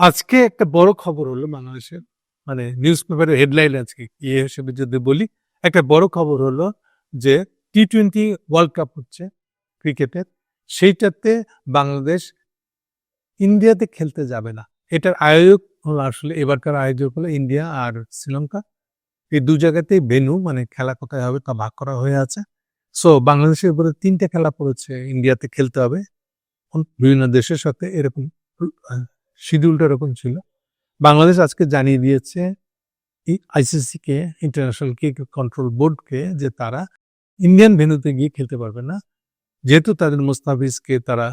আজকে একটা বড় খবর হলো বাংলাদেশের, মানে নিউজ পেপারের হেডলাইন আজকে কি হিসেবে যদি বলি, একটা বড় খবর হলো যে টি-20 ওয়ার্ল্ড কাপ হচ্ছে ক্রিকেটের, সেইটাতে বাংলাদেশ ইন্ডিয়াতে খেলতে যাবে না। এটার আয়োজক হলো, আসলে এবারকার আয়োজক হলো ইন্ডিয়া আর শ্রীলঙ্কা। এই দু জায়গাতেই ভেন্যু, মানে খেলা কোথায় হবে তা ভাগ করা হয়ে আছে। সো বাংলাদেশের উপরে 3টে খেলা পড়েছে, ইন্ডিয়াতে খেলতে হবে বিভিন্ন দেশের সাথে, এরকম শিডিউলটা এরকম ছিল। বাংলাদেশ আজকে জানিয়ে দিয়েছে আইসিসি কে, ইন্টারন্যাশনাল ক্রিকেট কন্ট্রোল বোর্ডকে, যে তারা ইন্ডিয়ান ভেন্যুতে গিয়ে খেলতে পারবে না, যেহেতু তাদের মুস্তাফিজকে তারা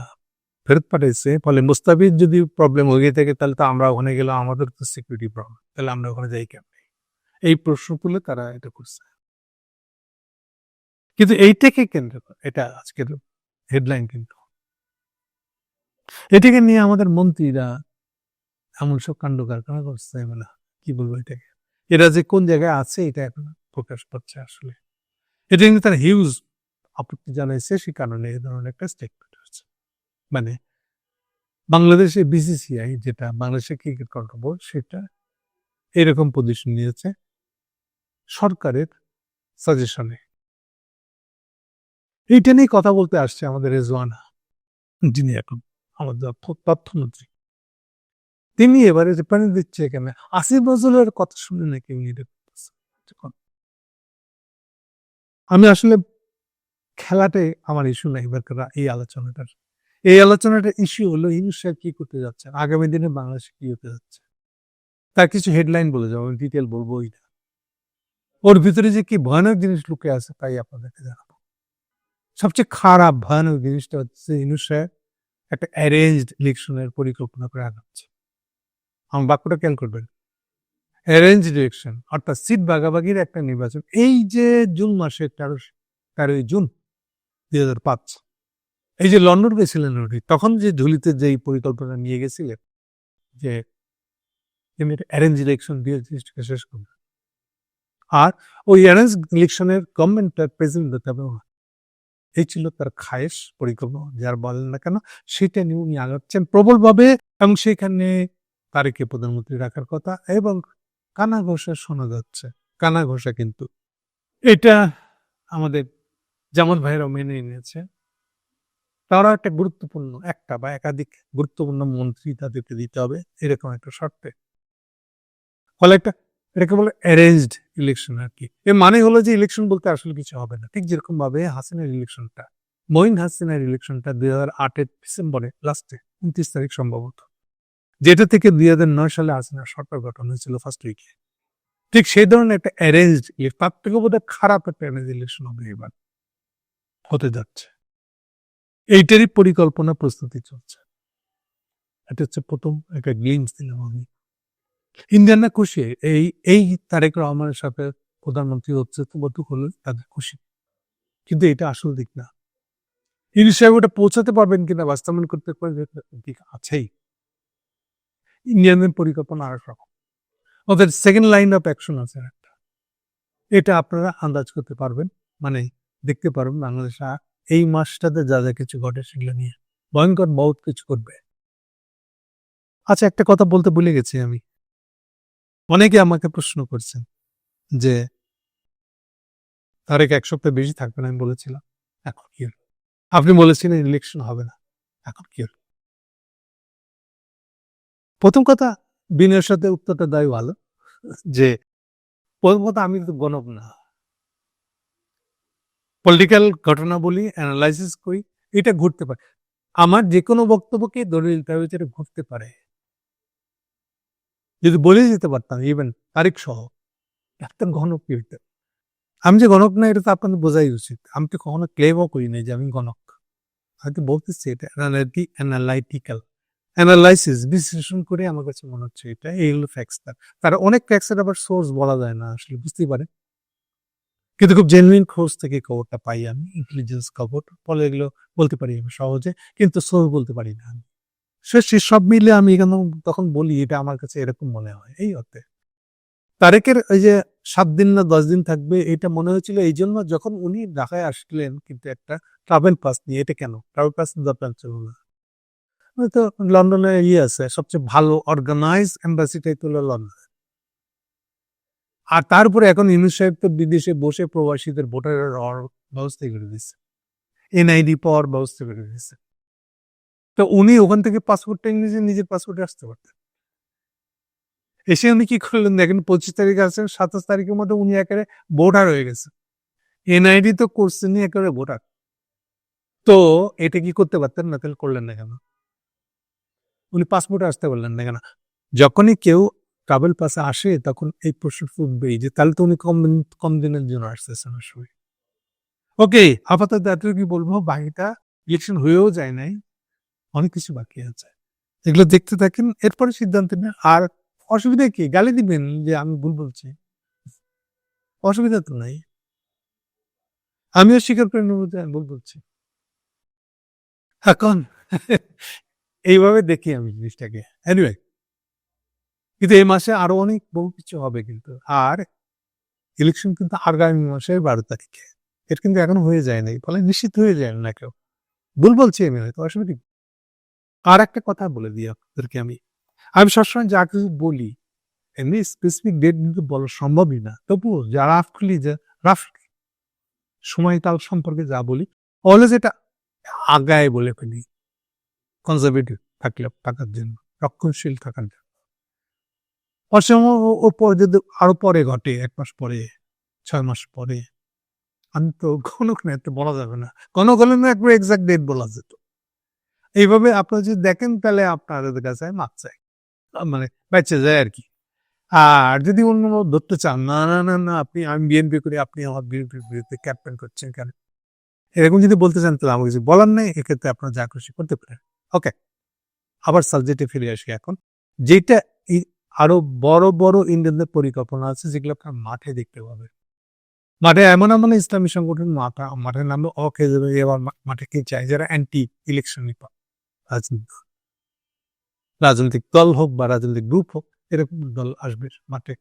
ফেরত পাঠাইছে। ফলে মুস্তাফিজ যদি প্রবলেম হয়ে থাকে, তাহলে তো আমরা ওখানে গেলে আমাদের তো সিকিউরিটি প্রবলেম, তাহলে আমরা ওখানে যাই কেন? এই প্রশ্ন তুলে তারা এটা করছে। কিন্তু এইটাকে কেন্দ্র করে, এটা আজকের হেডলাইন, কিন্তু এটাকে নিয়ে আমাদের মন্ত্রীরা এমন সব কাণ্ড কারখানা করছে, মানে কি বলবো এটাকে, এরা যে কোন জায়গায় আছে এটা এখন প্রকাশ পাচ্ছে। আসলে এটা কিন্তু তার হিউজ আপত্তি জানাইছে, সে কারণে এই ধরনের একটা স্টেটমেন্ট হচ্ছে। মানে বাংলাদেশের বিসিসিআই, যেটা বাংলাদেশের ক্রিকেট কন্ট্রোল বোর্ড, সেটা এরকম পজিশন নিয়েছে সরকারের সাজেশনে। এইটা নিয়ে কথা বলতে আসছে আমাদের রেজওয়ানা, যিনি এখন আমাদের তথ্যমন্ত্রী। তিনি এবারে রেফারেন্স দিচ্ছে এখানে আসিফ নজরুলের কথা শুনে নাকি উনি এটা করতেছে। আমি আসলে খেলাটাই আমার ইস্যু না এবারকার এই আলোচনাটার। এই আলোচনাটার ইস্যু হলো ইউনূস সাহেব কি করতে যাচ্ছেন, আগামী দিনে বাংলাদেশে কি হতে যাচ্ছে, তার কিছু হেডলাইন বলে যাবো, আমি ডিটেল বলবোই না। ওর ভিতরে যে কি ভয়ানক জিনিস লুকে আছে তাই আপনাদেরকে জানাবো। সবচেয়ে খারাপ ভয়ানক জিনিসটা হচ্ছে ইউনূস সাহেব একটা অ্যারেঞ্জড ইলেকশনের পরিকল্পনা করে আগাচ্ছে। আমার বাক্যটা খেয়াল করবেন, অ্যারেঞ্জ ইলেকশন, অর্থাৎ সিট ভাগাভাগির একটা নির্বাচন। এই যে জুন মাসে 13ই জুন 2005, এই যে লন্ডন গেছিলেন উনি, তখন যে ঝুলিতে যে পরিকল্পনা নিয়ে গেছিলেন যে অ্যারেঞ্জ ইলেকশন দিয়ে জিনিসটাকে শেষ করবে, আর ওই অ্যারেঞ্জ ইলেকশনের গভর্নমেন্টের প্রেসিডেন্ট হতে হবে, এই ছিল তার খায়েশ পরিকল্পনা, যার বলেন না কেন, সেটা নিয়ে উনি আগাচ্ছেন প্রবলভাবে। এবং সেখানে তারেকে প্রধানমন্ত্রী রাখার কথা, এবং কানা ঘোষা শোনা যাচ্ছে, কানা ঘোষা, কিন্তু এটা আমাদের জামাল ভাইরাও মেনে নিয়েছে। তারা একটা গুরুত্বপূর্ণ, একটা বা একাধিক গুরুত্বপূর্ণ মন্ত্রী তাদেরকে দিতে হবে এরকম একটা শর্তে। ফলে একটা, এটাকে বলে অ্যারেঞ্জড ইলেকশন আর কি। এর মানে হলো যে ইলেকশন বলতে আসলে কিছু হবে না, ঠিক যেরকম ভাবে হাসিনার ইলেকশনটা, মঈন হাসিনার ইলেকশনটা 2008-এর ডিসেম্বরে লাস্টে 29 তারিখ সম্ভবত, যেটা থেকে 2009 সালে হাসিনার সরকার গঠন হয়েছিল ফার্স্ট উইকে, ঠিক সেই ধরনের একটা অ্যারেঞ্জড, তার থেকে বোধহয় খারাপ একটা অ্যারেঞ্জ ইলেকশন হবে এবার, হতে যাচ্ছে। এইটারই পরিকল্পনা প্রস্তুতি চলছে। এটা হচ্ছে প্রথম একটা গ্লিমস দিলাম আমি। ইন্ডিয়ানরা খুশি, এই এই তারেক রহমানের সাথে প্রধানমন্ত্রী হচ্ছে, তো বটু হলো তাদের খুশি, কিন্তু এটা আসল দিক না। ইউনূস সাহেব ওটা পৌঁছাতে পারবেন কিনা, বাস্তবায়ন করতে পারবেন দিক আছেই। ইন্ডিয়ানদের পরিকল্পনা আর রকম, ওদের সেকেন্ড লাইন অফ অ্যাকশন আছে একটা, এটা আপনারা আন্দাজ করতে পারবেন, মানে দেখতে পারবেন বাংলাদেশ এই মাসটাতে যা যা কিছু ঘটে সেগুলো নিয়ে ভয়ঙ্কর বহুত কিছু করবে। আচ্ছা, একটা কথা বলতে ভুলে গেছি আমি, অনেকে আমাকে প্রশ্ন করছেন যে তারেক 1 সপ্তাহ বেশি থাকবে না, আমি বলেছিলাম, এখন কি হলো? আপনি বলেছিলেন ইলেকশন হবে না, এখন কি হলো? প্রথম কথা, বিনয়ের সাথে উত্তরটা দেওয়াই ভালো, যে প্রথম কথা, আমি তো গণক না, পলিটিক্যাল ঘটনা বলি, অ্যানালাইসিস করি, এটা ঘুরতে পারে। আমার যে কোনো বক্তব্যকে ধরে নিতে হবে যেটা ঘুরতে পারে। যদি বলে যেতে পারতাম ইভেন তারিখ সহ, একটা গণক কি হইতে, আমি যে গণক না এটা তো আপনাদের বোঝাই উচিত। আমি তো কখনো ক্লেমও করি নাই যে আমি গণক, হয়তো বলতেছি এটা অ্যানালাইটিক্যাল অ্যানালাইসিস, বিশ্লেষণ করে আমার কাছে মনে হচ্ছে এটা, এইগুলো ফ্যাক্টস। তার অনেক ফ্যাক্টসের আবার সোর্স বলা যায় না আসলে, বুঝতেই পারে, কিন্তু খুব জেনুইন খোঁজ থেকে খবরটা পাই আমি, ইন্টেলিজেন্স খবর, ফলে এগুলো বলতে পারি আমি সহজে, কিন্তু সোর্স বলতে পারি না আমি। সে সব মিলে আমি এখানে তখন বলি এটা আমার কাছে এরকম মনে হয়। এই অর্থে তারেকের ওই যে 7 দিন না 10 দিন থাকবে, এটা মনে হয়েছিল এই জন্য, যখন উনি ঢাকায় আসলেন কিন্তু একটা ট্রাভেল পাস নিয়ে। এটা কেন ট্রাভেল পাস দরকার ছিল না, তো লন্ডনে আছে সবচেয়ে ভালো অর্গানাইজ এম্বাসিটাই তো হলো লন্ডন। আর তারপরে এখন ইউনূস সাহেব তো বিদেশে বসে প্রবাসীদের ভোটারের ব্যবস্থা করে দিচ্ছে, এনআইডি পাওয়ার ব্যবস্থা করে দিচ্ছে। তো উনি ওখান থেকে পাসপোর্টটা নিয়ে নিজের পাসপোর্টে আসতে পারতেন। এসে উনি কি করলেন দেখেন, 25 তারিখে আসেন, 27 তারিখের মধ্যে উনি একেবারে ভোটার হয়ে গেছে। এনআইডি তো করছেনই, একেবারে ভোটার। তো এটা কি করতে পারতেন না? তাহলে করলেন না কেন? উনি পাসপোর্টে আসতে পারলেন না কেন? যখনই কেউ ট্রাভেল পাসে আসে তখন এই প্রশ্ন উঠবেই যে তাহলে তো উনি কম দিনের জন্য আসতেছেন আসলে। ওকে, আপাতত এতটুকু বলবো, বাকিটা ইলেকশন হয়েও যায় নাই, অনেক কিছু বাকি আছে। এগুলো দেখতে থাকেন, এরপরে সিদ্ধান্ত নেন। আর অসুবিধা কি? গালি দিবেন যে আমি ভুল বলছি, অসুবিধা তো নাই। আমিও স্বীকার করে নেবো যে আমি ভুল বলছি। এখন এইভাবে দেখি আমি জিনিসটাকে। এনিওয়ে, কিন্তু এই মাসে আরো অনেক বহু কিছু হবে কিন্তু। আর ইলেকশন কিন্তু আগামী মাসের 12 তারিখে। এটা কিন্তু এখনো হয়ে যায় নাই, ফলে নিশ্চিত হয়ে যায় না কেউ। ভুল বলছি আমি, হয়তো অসুবিধা। আর একটা কথা বলে দিই আপনাদেরকে, আমি সবসময় যা কিছু বলি এমনি স্পেসিফিক ডেট কিন্তু বলা সম্ভবই না, তবুও যা রাফ সময়কাল সম্পর্কে যা বলি অলওয়েজ এটা আগায় বলে ফেলি, কনজারভেটিভ থাকার জন্য, রক্ষণশীল থাকার জন্য। অসময় ও পরে যদি আরো পরে ঘটে, 1 মাস পরে, 6 মাস পরে, আমি তো কোনো একটা বলা যাবে না, কোনো না একবার এক্সাক্ট ডেট বলা যেত। এইভাবে আপনারা যদি দেখেন তাহলে আপনাদের কাছে মাপ চাই, মানে বেঁচে যায় আর কি। আর যদি অন্য ধরতে চান, না না না না আপনি, আমি বিএনপি করি, আপনি আমার বিএনপির বিরুদ্ধে ক্যাম্পেইন করছেন কেন, এরকম যদি বলতে চান তাহলে আমার কিছু বলার নেই, এক্ষেত্রে আপনার যা খুশি করতে পারেন। ওকে, আবার সাবজেক্টে ফিরে আসি এখন। যেটা আরো বড় বড় ইন্ডিয়ানদের পরিকল্পনা আছে যেগুলো আপনার মাঠে দেখতে পাবেন। মাঠে এমন এমন ইসলামী সংগঠন মাঠে নামে এবার মাঠে কি চায়, যারা অ্যান্টি ইলেকশন রাজনৈতিক দল হোক বা রাজনৈতিক গ্রুপ হোক, এরকম দল আসবে মাঠে,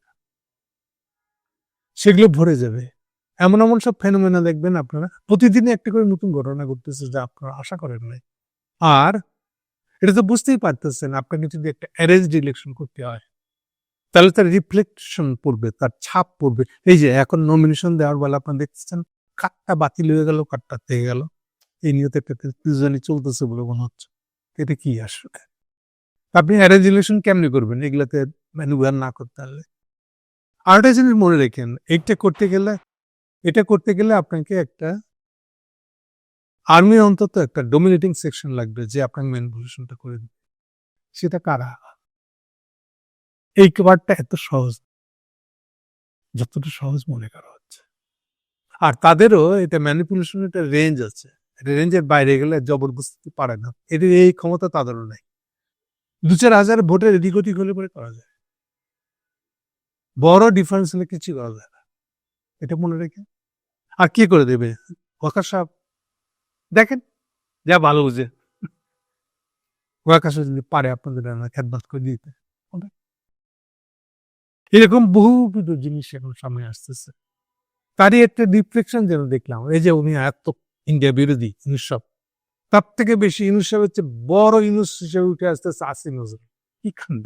সেগুলো ভরে যাবে। এমন এমন সব ফেনোমেনা দেখবেন আপনারা, প্রতিদিনই একটা করে নতুন ঘটনা ঘটতেছে যা আপনারা আশা করেন নাই। আর এটা তো বুঝতেই পারতেছেন, আপনাকে যদি একটা অ্যারেঞ্জড ইলেকশন করতে হয় তাহলে তার রিফ্লেকশন পড়বে, তার ছাপ পড়বে। এই যে এখন নমিনেশন দেওয়ার বেলা আপনারা দেখতেছেন কারটা বাতিল হয়ে গেল, কারটা থেকে গেল, এই নিয়ে তো একটা তিনজনই চলতেছে বলে মনে হচ্ছে। এটা কি আসলে? আপনি অ্যারেঞ্জ ইলেকশন কেমনি করবেন এগুলাতে ম্যানুভার না করতে পারলে? আরেকটা জিনিস মনে রেখেন, এটা করতে গেলে আপনাকে একটা আর্মির অন্তত একটা ডোমিনেটিং সেকশন লাগবে যে আপনাকে ম্যানিপুলেশনটা করে দিবে। সেটা কারা? এই ব্যাপারটা এত সহজ যতটা সহজ মনে করা হচ্ছে। আর তাদেরও এটা ম্যানিপুলেশন, একটা রেঞ্জ আছে, রেঞ্জের বাইরে গেলে জবরদস্তি পারে না, এদের এই ক্ষমতা তাদেরও নাই। 2-4 হাজার ভোটের এদিক ওদিক হলে পরে করা যায়, বড় ডিফারেন্স হলে কিছু করা যায় না, এটা মনে রেখে। আর কি করে দেবে ওয়াকার সাহেব? দেখেন যা ভালো বুঝে ওয়াকার সাহেব যদি পারে আপনাদের খেদমত করে দিতে হবে। এরকম বহুবিধ জিনিস এখন সামনে আসতেছে, তারই একটা রিফ্লেকশন যেন দেখলাম। এই যে উনি এত ইন্ডিয়া বিরোধী ইউনূস সাহেব, তার থেকে বেশি ইউনূস সাহেব হচ্ছে বড় ইউনূস হিসেবে উঠে আসতেছে আসিফ নজরুল। কি কাণ্ড!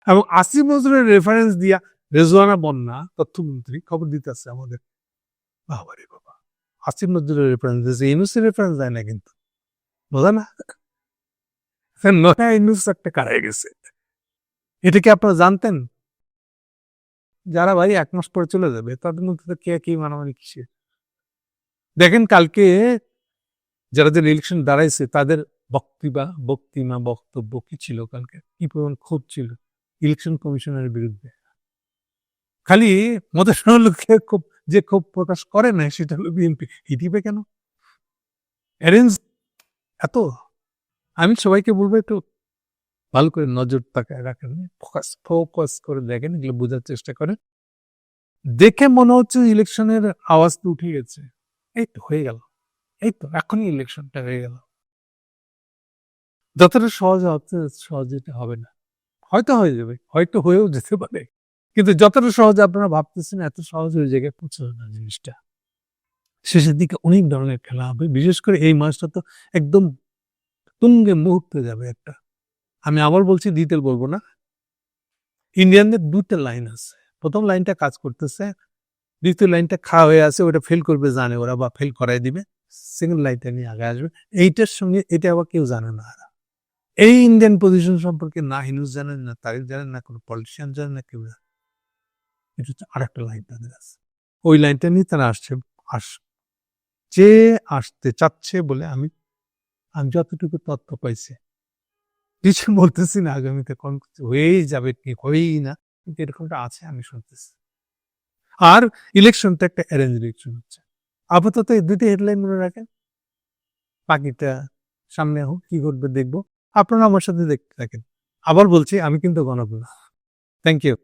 এবং আসিফ নজরুলের রেফারেন্স দিয়া রেজওয়ানা বন্যা তথ্যমন্ত্রী খবর দিতেছে আমাদের, বাবারে বাবা, আসিফ নজরুলের রেফারেন্স দিয়েছে, ইউনূসের রেফারেন্স দেয় না, কিন্তু বোঝা না ইউনূস একটা কারাই গেছে। এটা কি আপনারা জানতেন? যারা ভাই 1 মাস পরে চলে যাবে তাদের মধ্যে কে কি মানামানি কিসে? দেখেন কালকে যারা ইলেকশন দাঁড়াইছে তাদের বক্তব্য কি ছিল, কালকে কি পরিমাণ ক্ষোভ ছিল ইলেকশন কমিশনের বিরুদ্ধে। খালি মধুসূদন লোককে যে ক্ষোভ প্রকাশ করে না সেটা হলো বিএনপি। হিটিবে কেন? অ্যারেঞ্জ এত। আমি সবাইকে বলবো একটু ভালো করে নজর তাকায় রাখেন, ফোকাস করে দেখেন, এগুলো বোঝার চেষ্টা করেন। দেখে মনে হচ্ছে ইলেকশনের আওয়াজ তো উঠে গেছে, এই তো হয়ে গেল, এই তো এখনই ইলেকশনটা হয়ে গেল। যতটা সহজ হচ্ছে সহজে এটা হবে না, হয়তো হয়ে যাবে, হয়তো হয়েও যেতে পারে, কিন্তু যতটা সহজ আপনারা ভাবতেছেন এত সহজ হয়ে জায়গায় পৌঁছাবে না জিনিসটা। শেষের দিকে অনেক ধরনের খেলা হবে, বিশেষ করে এই মাসটা তো একদম তুঙ্গে মুহূর্তে যাবে একটা। আমি আবার বলছি, ডিটেল বলবো না। ইন্ডিয়ানদের ২টা লাইন আছে। ১ম লাইনটা কাজ করতেছে, দ্বিতীয় লাইনটা খাওয়া হয়ে আছে, ওটা ফেল করবে জানে ওরা, বা ফেল করাই দিবে। সেকেন্ড লাইনটা নিয়ে আগে আসবে। এইটার সঙ্গে এটা আবার কেউ জানে না। এই ইন্ডিয়ান পজিশন সম্পর্কে না হিনুজ জানেন, না তারিক জানেন, না কোনো পলিটিশিয়ান জানেন, না কেউ জানে। এটা হচ্ছে আরেকটা লাইন তাদের আছে। ওই লাইনটা নিয়ে তারা আসতে চাচ্ছে বলে আমি যতটুকু তথ্য পাইছি, কিছু বলতেছি না, আগামীতে কোন কিছু হয়েই যাবে কি হবেই না, কিন্তু এরকমটা আছে আমি শুনতেছি। আর ইলেকশনটা একটা অ্যারেঞ্জ ইলেকশন হচ্ছে। আপাতত এই ২টি হেডলাইন মনে রাখেন, বাকিটা সামনে হোক, কি ঘটবে দেখবো। আপনারা আমার সাথে দেখতে থাকেন। আবার বলছি, আমি কিন্তু গণক না। Thank you.